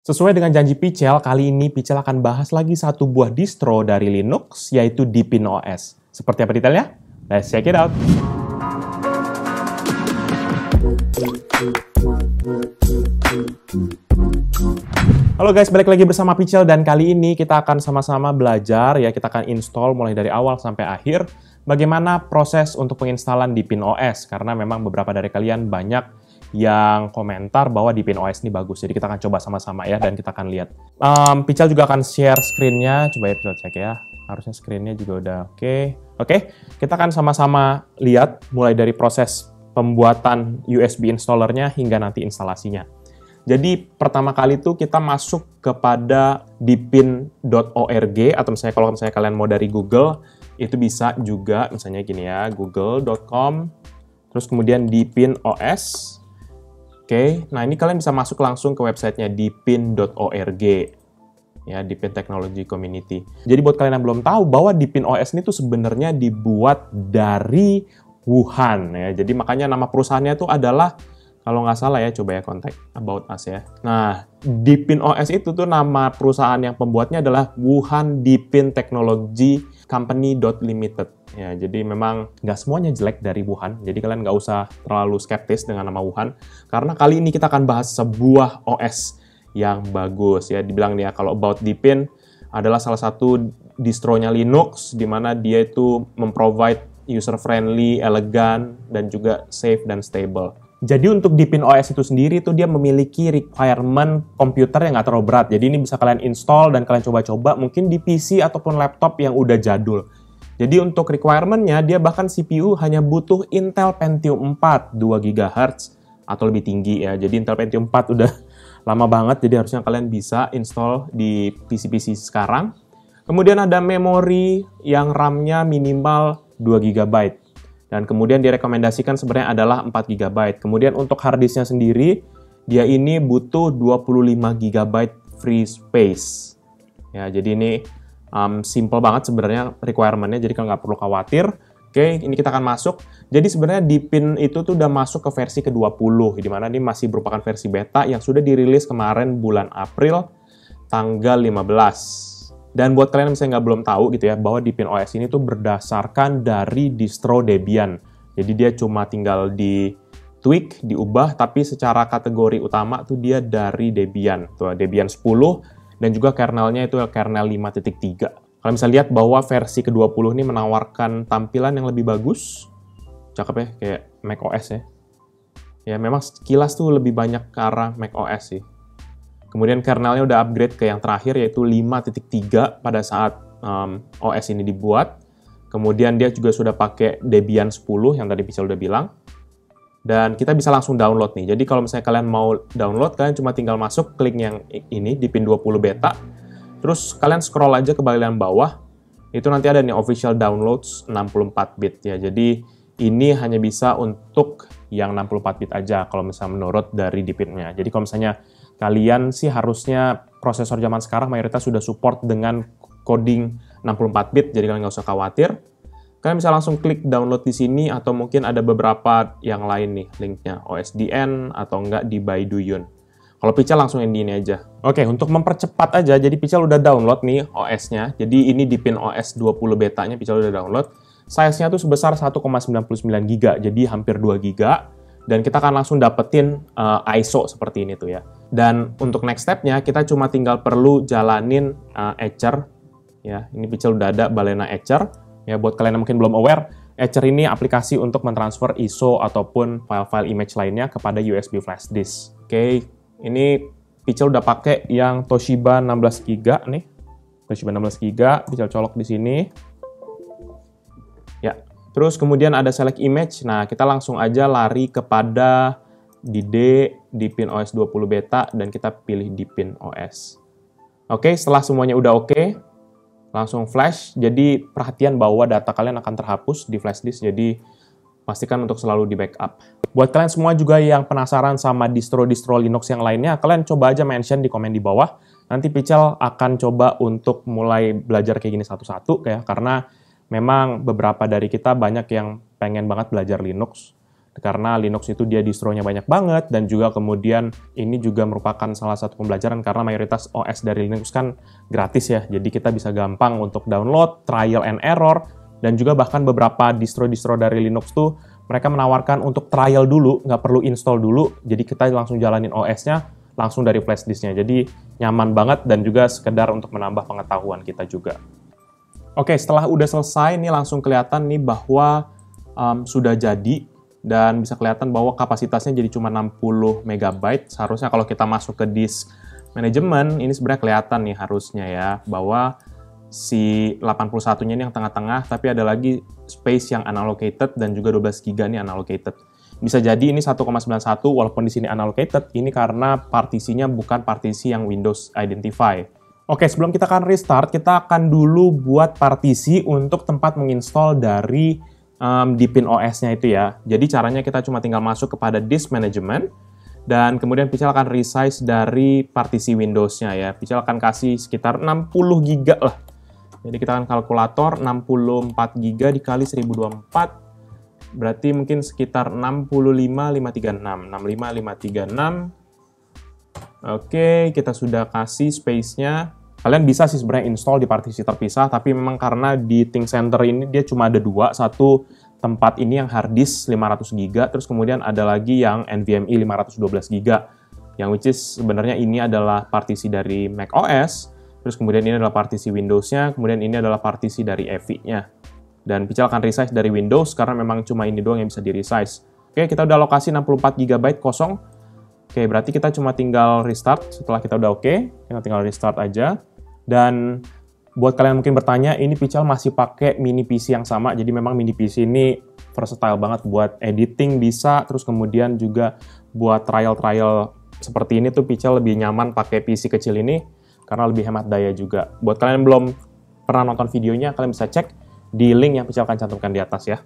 Sesuai dengan janji Pichel, kali ini Pichel akan bahas lagi satu buah distro dari Linux, yaitu Deepin OS. Seperti apa detailnya? Let's check it out! Halo guys, balik lagi bersama Pichel dan kali ini kita akan sama-sama belajar ya, kita akan install mulai dari awal sampai akhir bagaimana proses untuk penginstalan Deepin OS, karena memang beberapa dari kalian banyak yang komentar bahwa Deepin OS ini bagus. Jadi kita akan coba sama-sama ya, dan kita akan lihat. Pichel juga akan share screen-nya. Coba ya Pichel cek ya. Harusnya screen-nya juga udah oke. Oke, kita akan sama-sama lihat mulai dari proses pembuatan USB installernya hingga nanti instalasinya. Jadi pertama kali itu kita masuk kepada deepin.org, atau misalnya kalau kalian mau dari Google, itu bisa juga misalnya gini ya, google.com, terus kemudian Deepin OS. Oke, nah ini kalian bisa masuk langsung ke websitenya deepin.org, ya, Deepin Technology Community. Jadi buat kalian yang belum tahu bahwa Deepin OS ini tuh sebenarnya dibuat dari Wuhan, ya. Jadi makanya nama perusahaannya tuh adalah, kalau nggak salah ya, coba ya kontak About Us ya. Nah, Deepin OS itu tuh nama perusahaan yang pembuatnya adalah Wuhan Deepin Technology Company Limited. Ya, jadi memang nggak semuanya jelek dari Wuhan, jadi kalian nggak usah terlalu skeptis dengan nama Wuhan, karena kali ini kita akan bahas sebuah OS yang bagus ya. Dibilang nih ya, kalau About Deepin adalah salah satu distronya Linux, di mana dia itu memprovide user-friendly, elegan, dan juga safe dan stable. Jadi untuk Deepin OS itu sendiri tuh dia memiliki requirement komputer yang nggak terlalu berat, jadi ini bisa kalian install dan kalian coba-coba mungkin di PC ataupun laptop yang udah jadul. Jadi untuk requirement-nya, dia bahkan CPU hanya butuh Intel Pentium 4 2 GHz atau lebih tinggi ya. Jadi Intel Pentium 4 udah lama banget, jadi harusnya kalian bisa install di PC-PC sekarang. Kemudian ada memori yang RAM-nya minimal 2 GB. Dan kemudian direkomendasikan sebenarnya adalah 4 GB. Kemudian untuk hard disk-nya sendiri, dia ini butuh 25 GB free space. Ya, jadi ini simple banget sebenarnya requirement-nya, jadi kalian nggak perlu khawatir. Oke, ini kita akan masuk. Jadi sebenarnya Deepin itu tuh udah masuk ke versi ke-20, di mana ini masih merupakan versi beta yang sudah dirilis kemarin bulan April tanggal 15. Dan buat kalian yang misalnya belum tahu gitu ya, bahwa Deepin OS ini tuh berdasarkan dari distro Debian. Jadi dia cuma tinggal di tweak, diubah, tapi secara kategori utama tuh dia dari Debian. Tuh, Debian 10, dan juga kernelnya itu kernel 5.3. Kalian bisa lihat bahwa versi ke-20 ini menawarkan tampilan yang lebih bagus. Cakep ya, kayak macOS ya. Ya, memang sekilas tuh lebih banyak ke arah macOS sih. Kemudian kernelnya udah upgrade ke yang terakhir, yaitu 5.3 pada saat OS ini dibuat. Kemudian dia juga sudah pakai Debian 10, yang tadi Pichel udah bilang. Dan kita bisa langsung download nih. Jadi kalau misalnya kalian mau download, kalian cuma tinggal masuk, klik yang ini, Deepin 20 beta. Terus kalian scroll aja ke bagian bawah. Itu nanti ada nih official downloads 64 bit ya. Jadi ini hanya bisa untuk yang 64 bit aja kalau misalnya menurut dari Deepin-nya. Jadi kalau misalnya kalian sih harusnya prosesor zaman sekarang mayoritas sudah support dengan coding 64 bit, jadi kalian nggak usah khawatir. Kalian bisa langsung klik download di sini, atau mungkin ada beberapa yang lain nih linknya, OSDN atau enggak di Baiduyun. Kalau Pichel langsung yang di ini aja. Oke, untuk mempercepat aja, jadi Pichel udah download nih OS-nya. Jadi ini Deepin OS 20 betanya Pichel udah download. Size-nya tuh sebesar 1,99 GB, jadi hampir 2 GB. Dan kita akan langsung dapetin ISO seperti ini tuh ya. Dan untuk next step-nya, kita cuma tinggal perlu jalanin Etcher. Ya, ini Pichel udah ada Balena Etcher. Ya, buat kalian yang mungkin belum aware, Etcher ini aplikasi untuk mentransfer ISO ataupun file-file image lainnya kepada USB flash disk. Oke, ini Pichel udah pakai yang Toshiba 16 GB nih. Toshiba 16 GB, Pichel colok di sini. Ya, terus kemudian ada select image. Nah, kita langsung aja lari kepada Deepin OS 20 beta dan kita pilih Deepin OS. Oke, setelah semuanya udah oke, langsung flash. Jadi perhatian bahwa data kalian akan terhapus di flash disk, jadi pastikan untuk selalu di backup. Buat kalian semua juga yang penasaran sama distro-distro Linux yang lainnya, kalian coba aja mention di komen di bawah. Nanti Pichel akan coba untuk mulai belajar kayak gini satu-satu, karena memang beberapa dari kita banyak yang pengen banget belajar Linux. karena Linux itu dia distro-nya banyak banget, dan juga kemudian ini juga merupakan salah satu pembelajaran karena mayoritas OS dari Linux kan gratis ya, jadi kita bisa gampang untuk download, trial and error, dan juga bahkan beberapa distro-distro dari Linux tuh mereka menawarkan untuk trial dulu, nggak perlu install dulu, jadi kita langsung jalanin OS-nya langsung dari flash disk-nya. Jadi nyaman banget dan juga sekedar untuk menambah pengetahuan kita juga. Oke, setelah udah selesai, nih langsung kelihatan nih bahwa sudah jadi, dan bisa kelihatan bahwa kapasitasnya jadi cuma 60 MB. Seharusnya kalau kita masuk ke disk manajemen, ini sebenarnya kelihatan nih harusnya ya, bahwa si 81-nya ini yang tengah-tengah, tapi ada lagi space yang unallocated dan juga 12 GB ini unallocated. Bisa jadi ini 1,91 walaupun di sini unallocated, ini karena partisinya bukan partisi yang Windows identify. Oke, sebelum kita akan restart, kita akan dulu buat partisi untuk tempat menginstall dari Deepin OS-nya itu ya. Jadi caranya kita cuma tinggal masuk kepada disk management, dan kemudian Pichel akan resize dari partisi Windows-nya ya. Pichel akan kasih sekitar 60 GB lah. Jadi kita akan kalkulator 64 GB dikali 1024, berarti mungkin sekitar 65.536. 65.536. Oke, kita sudah kasih space-nya. Kalian bisa sih sebenarnya install di partisi terpisah, tapi memang karena di Think Center ini dia cuma ada dua. Satu tempat ini yang hard disk 500 GB, terus kemudian ada lagi yang NVMe 512 GB. Yang which is sebenarnya ini adalah partisi dari Mac OS. Terus kemudian ini adalah partisi Windows-nya, kemudian ini adalah partisi dari EVI-nya. Dan Pichel akan resize dari Windows, karena memang cuma ini doang yang bisa di-resize. Oke, kita udah alokasi 64 GB kosong. Oke, berarti kita cuma tinggal restart. Setelah kita udah oke, kita tinggal restart aja. Dan buat kalian mungkin bertanya, ini Pichel masih pakai mini PC yang sama, jadi memang mini PC ini versatile banget buat editing bisa, terus kemudian juga buat trial-trial seperti ini tuh Pichel lebih nyaman pakai PC kecil ini, karena lebih hemat daya juga. Buat kalian yang belum pernah nonton videonya, kalian bisa cek di link yang Pichel akan cantumkan di atas ya.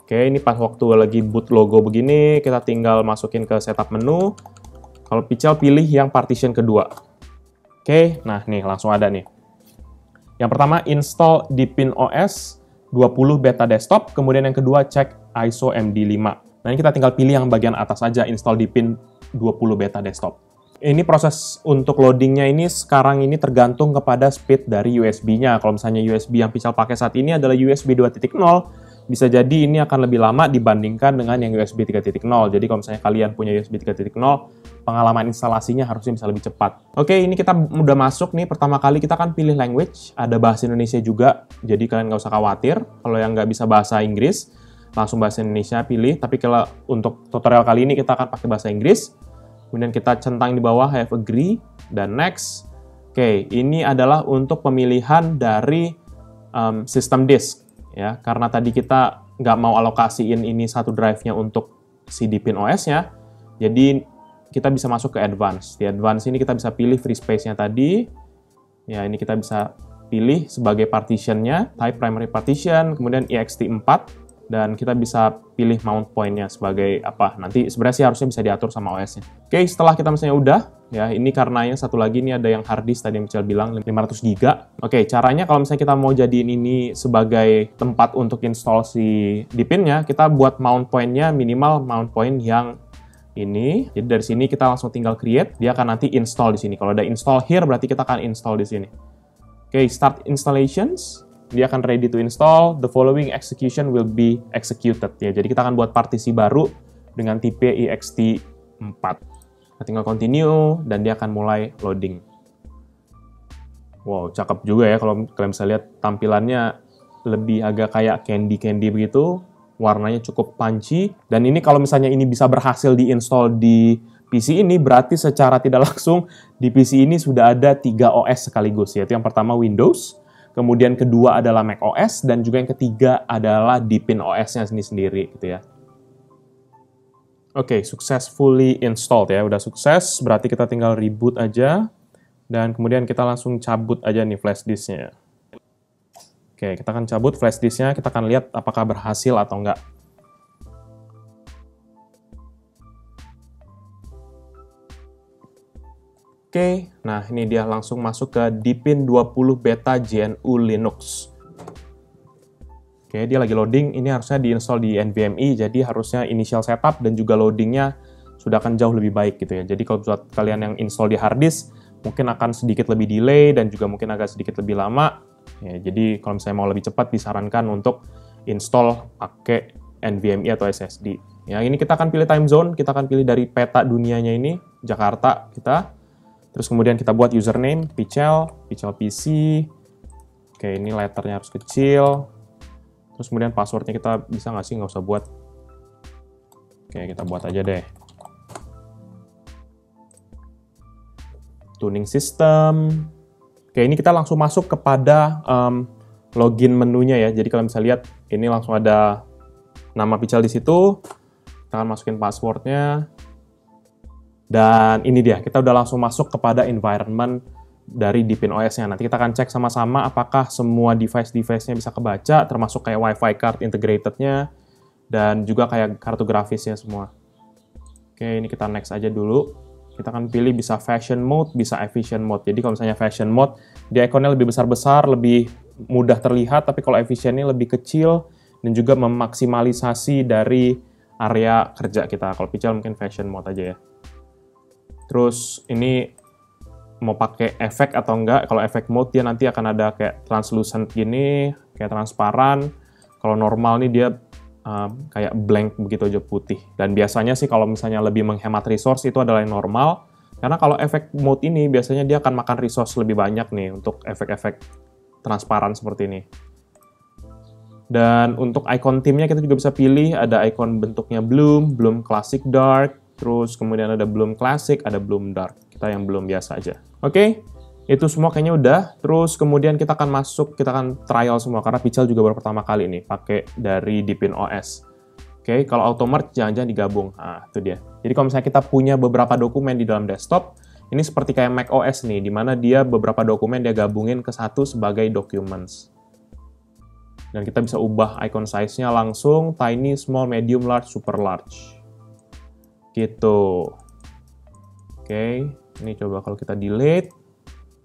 Oke, ini pas waktu lagi boot logo begini, kita tinggal masukin ke setup menu. Kalau Pichel pilih yang partition kedua. Oke, nah nih langsung ada nih. Yang pertama, install Deepin OS 20 beta desktop, kemudian yang kedua cek ISO MD5. Nah, ini kita tinggal pilih yang bagian atas aja, install Deepin 20 beta desktop. Ini proses untuk loadingnya ini sekarang ini tergantung kepada speed dari USB-nya. Kalau misalnya USB yang Pichel pakai saat ini adalah USB 2.0, bisa jadi ini akan lebih lama dibandingkan dengan yang USB 3.0. Jadi kalau misalnya kalian punya USB 3.0, pengalaman instalasinya harusnya bisa lebih cepat. Oke, ini kita udah masuk nih. Pertama kali kita akan pilih language, ada bahasa Indonesia juga, jadi kalian nggak usah khawatir. Kalau yang nggak bisa bahasa Inggris, langsung bahasa Indonesia pilih. Tapi kalau untuk tutorial kali ini kita akan pakai bahasa Inggris. Kemudian kita centang di bawah have agree dan next. Oke, ini adalah untuk pemilihan dari system disk ya, karena tadi kita nggak mau alokasiin ini satu drive-nya untuk si Deepin OS-nya, jadi kita bisa masuk ke advance. Di advance ini kita bisa pilih free space-nya tadi. Ya, ini kita bisa pilih sebagai partition-nya, type primary partition, kemudian ext4. Dan kita bisa pilih mount point-nya sebagai apa. Nanti sebenarnya sih harusnya bisa diatur sama OS-nya. Oke, setelah kita misalnya udah, ya ini karena yang satu lagi ini ada yang hard disk tadi yang Pichel bilang 500 GB. Oke, caranya kalau misalnya kita mau jadiin ini sebagai tempat untuk install si Deepin-nya, kita buat mount point-nya minimal mount point yang ini. Jadi dari sini kita langsung tinggal create, dia akan nanti install di sini. Kalau ada install here berarti kita akan install di sini. Oke, start installations. Dia akan ready to install, the following execution will be executed. Ya, jadi kita akan buat partisi baru dengan tipe ext4. Kita tinggal continue, dan dia akan mulai loading. Wow, cakep juga ya kalau kalian bisa lihat tampilannya lebih agak kayak candy-candy begitu. Warnanya cukup punchy. Dan ini kalau misalnya ini bisa berhasil diinstall di PC ini, berarti secara tidak langsung di PC ini sudah ada 3 OS sekaligus, yaitu yang pertama Windows, kemudian kedua adalah Mac OS, dan juga yang ketiga adalah Deepin OS-nya sendiri gitu ya. Oke, successfully installed ya, udah sukses, berarti kita tinggal reboot aja, dan kemudian kita langsung cabut aja nih flash disk-nya. Oke, kita akan cabut flash disk-nya, kita akan lihat apakah berhasil atau enggak. Oke, nah ini dia langsung masuk ke Deepin 20 Beta GNU Linux. Oke, dia lagi loading. Ini harusnya diinstal di NVMe, jadi harusnya initial setup dan juga loadingnya sudah akan jauh lebih baik gitu ya. Jadi kalau buat kalian yang install di hard disk, mungkin akan sedikit lebih delay dan juga mungkin agak sedikit lebih lama. Ya, jadi kalau misalnya mau lebih cepat, disarankan untuk install pakai NVMe atau SSD. Ya, ini kita akan pilih time zone, kita akan pilih dari peta dunianya ini, Jakarta kita. Terus kemudian kita buat username, Pichel PC. Oke, ini letternya harus kecil. Terus kemudian passwordnya kita bisa nggak sih? Nggak usah buat. Oke, kita buat aja deh. Tuning system. Oke, ini kita langsung masuk kepada login menunya ya. Jadi kalau misalnya lihat, ini langsung ada nama Pichel di situ. Kita akan masukin passwordnya. Dan ini dia, kita udah langsung masuk kepada environment dari Deepin OS-nya. Nanti kita akan cek sama-sama apakah semua device-device-nya bisa kebaca, termasuk kayak Wi-Fi card integrated-nya, dan juga kayak kartu grafisnya semua. Oke, ini kita next aja dulu. Kita akan pilih bisa fashion mode, bisa efficient mode. Jadi kalau misalnya fashion mode, dia ikonnya lebih besar-besar, lebih mudah terlihat, tapi kalau efficientnya lebih kecil, dan juga memaksimalisasi dari area kerja kita. Kalau Pichel mungkin fashion mode aja ya. Terus ini mau pakai efek atau enggak. Kalau efek mode dia nanti akan ada kayak translucent gini, kayak transparan. Kalau normal nih dia kayak blank begitu aja putih. Dan biasanya sih kalau misalnya lebih menghemat resource itu adalah yang normal. Karena kalau efek mode ini biasanya dia akan makan resource lebih banyak nih untuk efek-efek transparan seperti ini. Dan untuk icon theme-nya kita juga bisa pilih, ada icon bentuknya bloom classic dark, terus kemudian ada bloom classic, ada bloom dark. Kita yang belum biasa aja. Oke, itu semua kayaknya udah. Terus kemudian kita akan masuk, kita akan trial semua, karena Pichel juga baru pertama kali nih pakai dari Deepin OS. Oke, kalau auto merge jangan-jangan digabung. Nah, itu dia. Jadi kalau misalnya kita punya beberapa dokumen di dalam desktop, ini seperti kayak Mac OS nih, di mana dia beberapa dokumen dia gabungin ke satu sebagai documents. Dan kita bisa ubah icon size-nya langsung, tiny, small, medium, large, super large. Gitu. Oke. Ini coba kalau kita delete.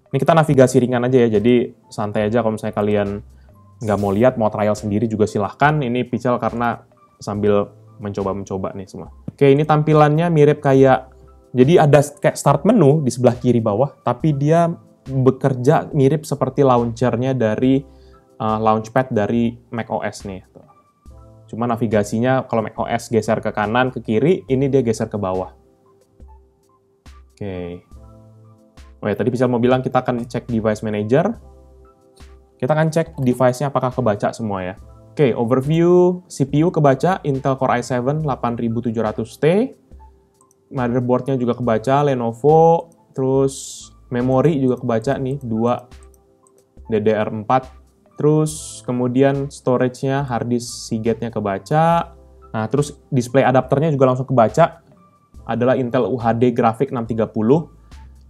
Ini kita navigasi ringan aja ya, jadi santai aja kalau misalnya kalian nggak mau lihat, mau trial sendiri juga silahkan. Ini Pichel karena sambil mencoba-mencoba nih semua. Oke, ini tampilannya mirip kayak, jadi ada kayak start menu di sebelah kiri bawah, tapi dia bekerja mirip seperti launchernya dari launchpad dari macOS nih. Cuma navigasinya kalau macOS geser ke kanan, ke kiri, ini dia geser ke bawah. Oke. Oh ya, tadi Pichel mau bilang kita akan cek device manager. Kita akan cek device-nya apakah kebaca semua ya. Oke, overview CPU kebaca Intel Core i7 8700T. Motherboard-nya juga kebaca Lenovo, terus memori juga kebaca nih 2 DDR4. Terus kemudian storage-nya hard disk Seagate-nya kebaca. Nah, terus display adapternya juga langsung kebaca. Adalah Intel UHD Graphic 630.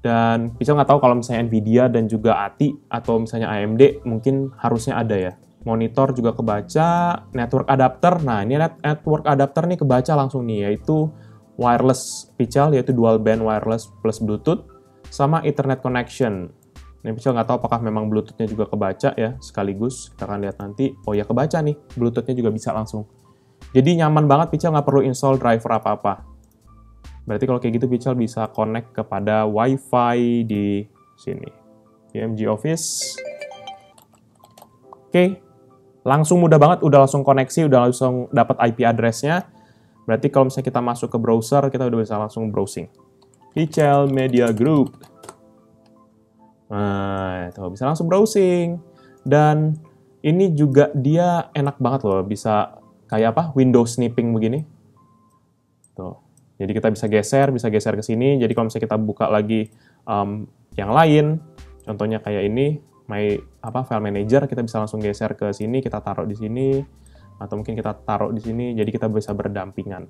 Dan Pichel nggak tahu kalau misalnya Nvidia dan juga ATI atau misalnya AMD mungkin harusnya ada ya. Monitor juga kebaca, network adapter. Nah, ini network adapter nih kebaca langsung nih, yaitu wireless Pichel, yaitu dual band wireless plus Bluetooth, sama Ethernet connection. Ini Pichel nggak tahu apakah memang Bluetooth-nya juga kebaca ya, sekaligus. Kita akan lihat nanti. Oh ya, kebaca nih, Bluetooth-nya juga bisa langsung. Jadi nyaman banget, Pichel nggak perlu install driver apa-apa. Berarti kalau kayak gitu Pichel bisa connect kepada Wi-Fi di sini. PMG Office. Oke, langsung mudah banget, udah langsung koneksi, udah langsung dapat IP address-nya. Berarti kalau misalnya kita masuk ke browser, kita udah bisa langsung browsing. Pichel Media Group. Nah, itu bisa langsung browsing. Dan ini juga dia enak banget loh, bisa kayak apa? Window snipping begini. Tuh. Jadi kita bisa geser ke sini. Jadi kalau misalnya kita buka lagi yang lain, contohnya kayak ini, file manager, kita bisa langsung geser ke sini, kita taruh di sini, atau mungkin kita taruh di sini, jadi kita bisa berdampingan.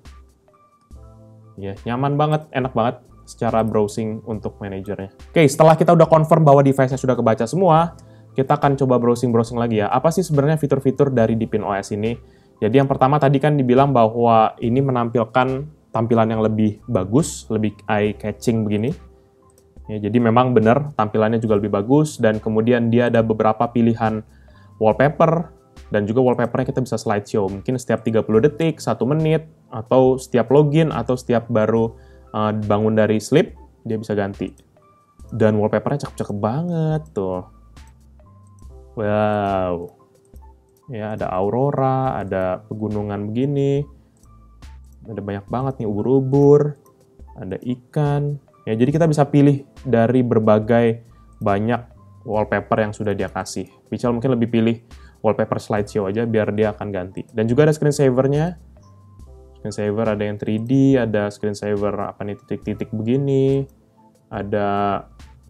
Ya, nyaman banget, enak banget secara browsing untuk manajernya. Oke, setelah kita udah confirm bahwa device-nya sudah kebaca semua, kita akan coba browsing-browsing lagi ya. Apa sih sebenarnya fitur-fitur dari Deepin OS ini? Jadi yang pertama tadi kan dibilang bahwa ini menampilkan tampilan yang lebih bagus, lebih eye-catching begini. Ya, jadi memang benar tampilannya juga lebih bagus, dan kemudian dia ada beberapa pilihan wallpaper, Dan juga wallpapernya kita bisa slideshow. Mungkin setiap 30 detik, 1 menit, atau setiap login, atau setiap baru bangun dari sleep, dia bisa ganti. Dan wallpapernya cakep-cakep banget tuh. Wow. Ya, ada aurora, ada pegunungan begini. Ada banyak banget nih, ubur-ubur. Ada ikan. Ya, jadi kita bisa pilih dari berbagai banyak wallpaper yang sudah dia kasih. Pichel mungkin lebih pilih wallpaper slideshow aja biar dia akan ganti. Dan juga ada screensaver-nya. Screensaver ada yang 3D, ada screensaver apa nih titik-titik begini. Ada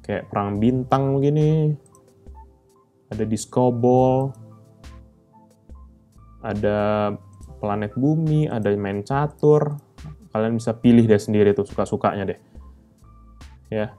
kayak perang bintang begini. Ada disco ball. Ada planet bumi, ada main catur. Kalian bisa pilih deh sendiri tuh suka-sukanya deh. Ya.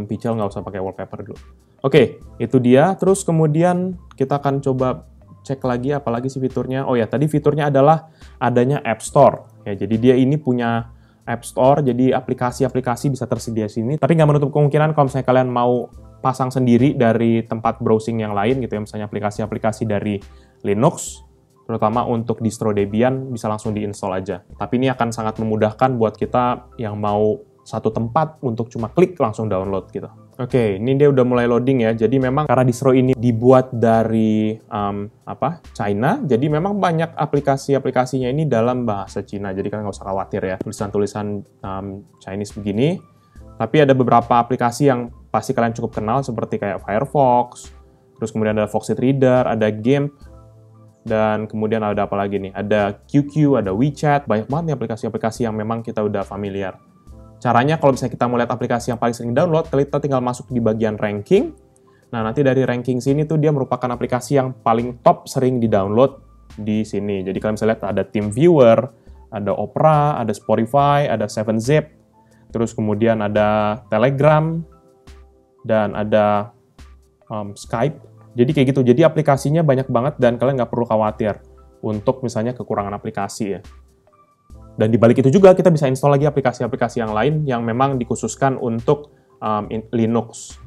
Pichel nggak usah pakai wallpaper dulu. Oke, itu dia. Terus kemudian kita akan coba cek lagi apalagi sih fiturnya. Oh ya, tadi fiturnya adalah adanya App Store. Ya, jadi dia ini punya App Store, jadi aplikasi-aplikasi bisa tersedia sini. Tapi nggak menutup kemungkinan kalau misalnya kalian mau pasang sendiri dari tempat browsing yang lain gitu ya, misalnya aplikasi-aplikasi dari Linux, terutama untuk distro Debian, bisa langsung diinstal aja. Tapi ini akan sangat memudahkan buat kita yang mau satu tempat untuk cuma klik langsung download gitu. Oke, ini dia udah mulai loading ya. Jadi memang karena distro ini dibuat dari China, jadi memang banyak aplikasi-aplikasinya ini dalam bahasa Cina. Jadi kalian nggak usah khawatir ya tulisan-tulisan Chinese begini. Tapi ada beberapa aplikasi yang pasti kalian cukup kenal seperti kayak Firefox, terus kemudian ada Foxit Reader, ada GIMP, dan kemudian ada apa lagi nih? Ada QQ, ada WeChat, banyak banget nih aplikasi-aplikasi yang memang kita udah familiar. Caranya kalau misalnya kita mau lihat aplikasi yang paling sering download, kita tinggal masuk di bagian ranking. Nah, nanti dari ranking sini tuh dia merupakan aplikasi yang paling top sering di-download di sini. Jadi kalian bisa lihat ada TeamViewer, ada Opera, ada Spotify, ada 7zip, terus kemudian ada Telegram, dan ada Skype. Jadi kayak gitu. Jadi aplikasinya banyak banget dan kalian nggak perlu khawatir untuk misalnya kekurangan aplikasi ya. Dan di balik itu juga kita bisa install lagi aplikasi-aplikasi yang lain yang memang dikhususkan untuk Linux.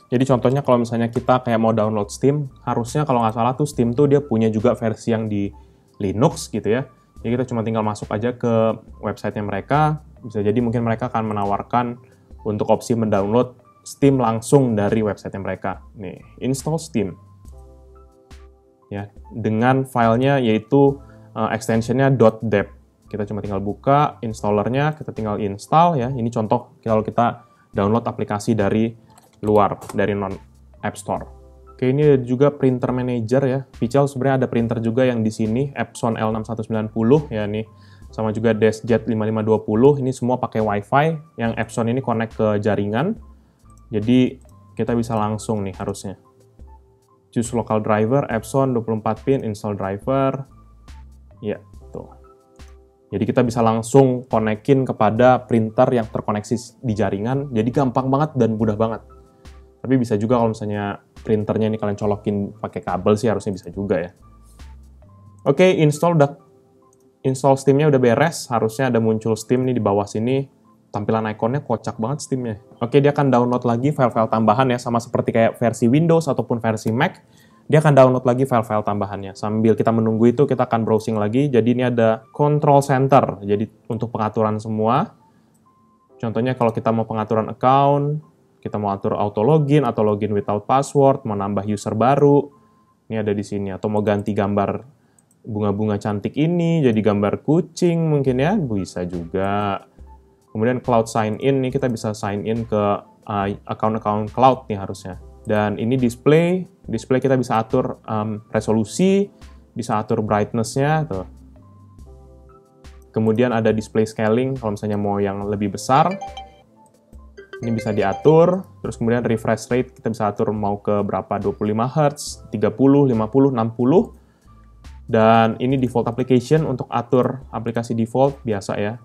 Jadi contohnya kalau misalnya kita kayak mau download Steam, harusnya kalau nggak salah tuh Steam tuh dia punya juga versi yang di Linux gitu ya. Jadi kita cuma tinggal masuk aja ke websitenya mereka, bisa jadi mungkin mereka akan menawarkan untuk opsi mendownload Steam langsung dari websitenya mereka. Nih, install Steam. Ya, dengan filenya yaitu extensionnya .deb. Kita cuma tinggal buka installernya, kita tinggal install ya. Ini contoh kalau kita download aplikasi dari luar, dari non-App Store. Oke, ini ada juga printer manager ya. Pichel sebenarnya ada printer juga yang di sini, Epson L6190 ya nih. Sama juga DeskJet 5520, ini semua pakai WiFi. Yang Epson ini connect ke jaringan. Jadi kita bisa langsung nih harusnya. Choose local driver, Epson 24 pin, install driver. Ya, tuh. Jadi kita bisa langsung konekin kepada printer yang terkoneksi di jaringan, jadi gampang banget dan mudah banget. Tapi bisa juga kalau misalnya printernya ini kalian colokin pakai kabel sih harusnya bisa juga ya. Oke, install Steam-nya udah beres, harusnya ada muncul Steam nih di bawah sini. Tampilan ikonnya kocak banget Steam-nya. Oke, dia akan download lagi file-file tambahan ya, sama seperti kayak versi Windows ataupun versi Mac. Dia akan download lagi file-file tambahannya. Sambil kita menunggu itu, kita akan browsing lagi. Jadi ini ada control center, jadi untuk pengaturan semua. Contohnya kalau kita mau pengaturan account, kita mau atur auto login atau login without password, mau nambah user baru, ini ada di sini. Atau mau ganti gambar bunga-bunga cantik ini, jadi gambar kucing mungkin ya, bisa juga. Kemudian cloud sign in, nih kita bisa sign in ke account-account cloud nih harusnya. Dan ini display kita bisa atur resolusi, bisa atur brightness-nya tuh. Kemudian ada display scaling kalau misalnya mau yang lebih besar. Ini bisa diatur, terus kemudian refresh rate kita bisa atur mau ke berapa, 25 Hz, 30, 50, 60. Dan ini default application untuk atur aplikasi default biasa ya.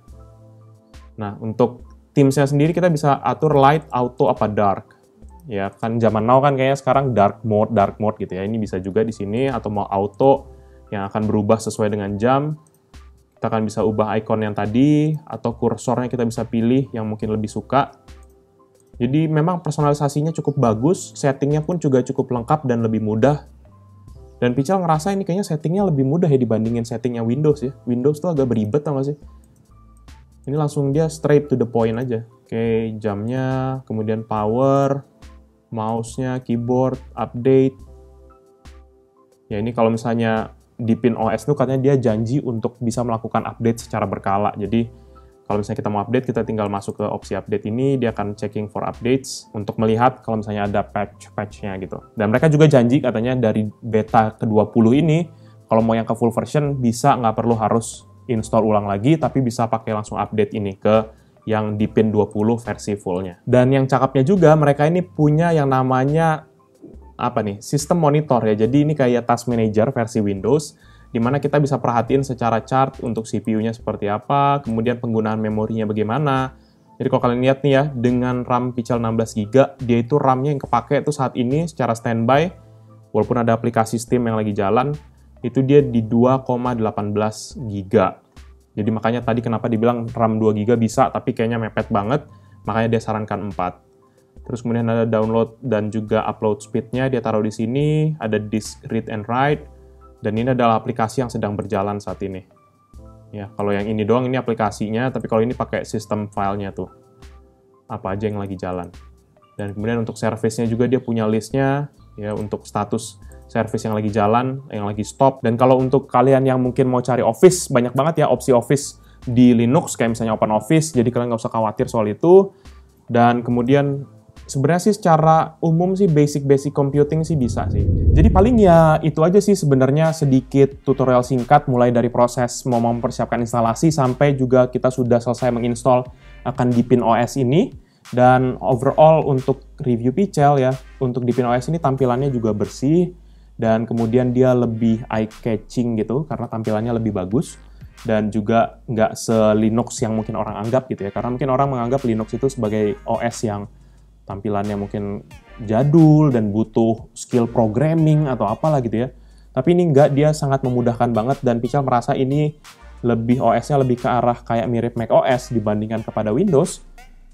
Nah, untuk Teams-nya sendiri kita bisa atur light, auto, apa dark. Ya, kan zaman now kan kayaknya sekarang dark mode gitu ya. Ini bisa juga di sini, atau mau auto yang akan berubah sesuai dengan jam. Kita akan bisa ubah icon yang tadi, atau kursornya kita bisa pilih yang mungkin lebih suka. Jadi memang personalisasinya cukup bagus, settingnya pun juga cukup lengkap dan lebih mudah. Dan Pichel ngerasa ini kayaknya settingnya lebih mudah ya dibandingin settingnya Windows ya. Windows tuh agak beribet tau gak sih? Ini langsung dia straight to the point aja. Oke, jamnya, kemudian power, mouse-nya, keyboard, update. Ya ini kalau misalnya di PinOS tuh katanya dia janji untuk bisa melakukan update secara berkala. Jadi kalau misalnya kita mau update, kita tinggal masuk ke opsi update ini, dia akan checking for updates untuk melihat kalau misalnya ada patch-nya gitu. Dan mereka juga janji katanya dari beta ke-20 ini, kalau mau yang ke full version, bisa nggak perlu harus install ulang lagi, tapi bisa pakai langsung update ini ke yang di Pin 20 versi fullnya. Dan yang cakepnya juga, mereka ini punya yang namanya sistem monitor ya. Jadi ini kayak task manager versi Windows, di mana kita bisa perhatiin secara chart untuk CPU-nya seperti apa, kemudian penggunaan memorinya bagaimana. Jadi kalau kalian lihat nih ya, dengan RAM Pichel 16GB, dia itu RAM-nya yang kepake itu saat ini secara standby, walaupun ada aplikasi Steam yang lagi jalan, itu dia di 2,18GB. Jadi makanya tadi kenapa dibilang RAM 2GB bisa, tapi kayaknya mepet banget, makanya dia sarankan 4. Terus kemudian ada download dan juga upload speed-nya, dia taruh di sini, ada disk read and write, dan ini adalah aplikasi yang sedang berjalan saat ini. Ya, kalau yang ini doang ini aplikasinya, tapi kalau ini pakai sistem filenya tuh. Apa aja yang lagi jalan. Dan kemudian untuk service-nya juga dia punya list-nya, ya untuk status service yang lagi jalan, yang lagi stop. Dan kalau untuk kalian yang mungkin mau cari Office, banyak banget ya opsi Office di Linux, kayak misalnya OpenOffice, jadi kalian nggak usah khawatir soal itu. Dan kemudian sebenarnya sih secara umum sih basic computing sih bisa sih. Jadi paling ya itu aja sih sebenarnya sedikit tutorial singkat mulai dari proses mau mempersiapkan instalasi sampai juga kita sudah selesai menginstall akan di PinOS ini. Dan overall untuk review Pichel ya, untuk di PinOS ini tampilannya juga bersih dan kemudian dia lebih eye-catching gitu karena tampilannya lebih bagus. Dan juga nggak se-Linux yang mungkin orang anggap gitu ya. Karena mungkin orang menganggap Linux itu sebagai OS yang tampilannya mungkin jadul dan butuh skill programming atau apalah gitu ya. Tapi ini enggak, dia sangat memudahkan banget dan Pichel merasa ini lebih OS-nya lebih ke arah kayak mirip macOS dibandingkan kepada Windows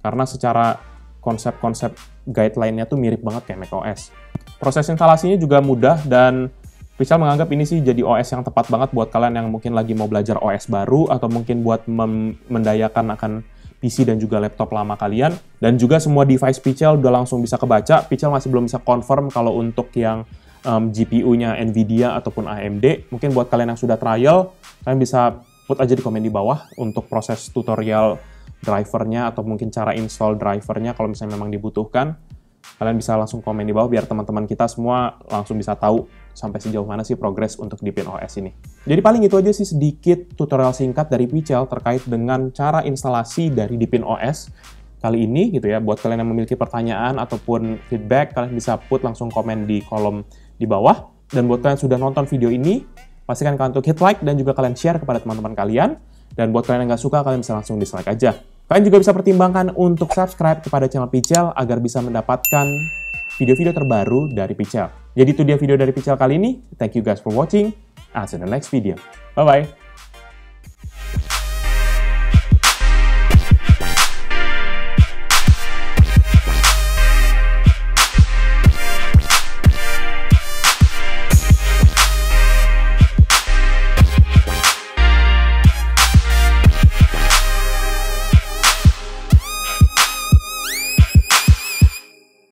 karena secara konsep-konsep guideline-nya tuh mirip banget kayak macOS. Proses instalasinya juga mudah dan Pichel menganggap ini sih jadi OS yang tepat banget buat kalian yang mungkin lagi mau belajar OS baru atau mungkin buat mendayakan akan PC dan juga laptop lama kalian. Dan juga semua device Pichel udah langsung bisa kebaca. Pichel masih belum bisa confirm kalau untuk yang GPU-nya Nvidia ataupun AMD. Mungkin buat kalian yang sudah trial, kalian bisa put aja di komen di bawah untuk proses tutorial drivernya atau mungkin cara install drivernya kalau misalnya memang dibutuhkan. Kalian bisa langsung komen di bawah biar teman-teman kita semua langsung bisa tahu sampai sejauh mana sih progres untuk di PinOS ini. Jadi paling itu aja sih sedikit tutorial singkat dari Pichel terkait dengan cara instalasi dari di PinOS kali ini gitu ya. Buat kalian yang memiliki pertanyaan ataupun feedback, kalian bisa put langsung komen di kolom di bawah. Dan buat kalian yang sudah nonton video ini, pastikan kalian untuk hit like dan juga kalian share kepada teman-teman kalian. Dan buat kalian yang nggak suka, kalian bisa langsung dislike aja. Kalian juga bisa pertimbangkan untuk subscribe kepada channel Pichel agar bisa mendapatkan video-video terbaru dari Pichel. Jadi itu dia video dari Pichel kali ini. Thank you guys for watching. I'll see you in the next video. Bye-bye.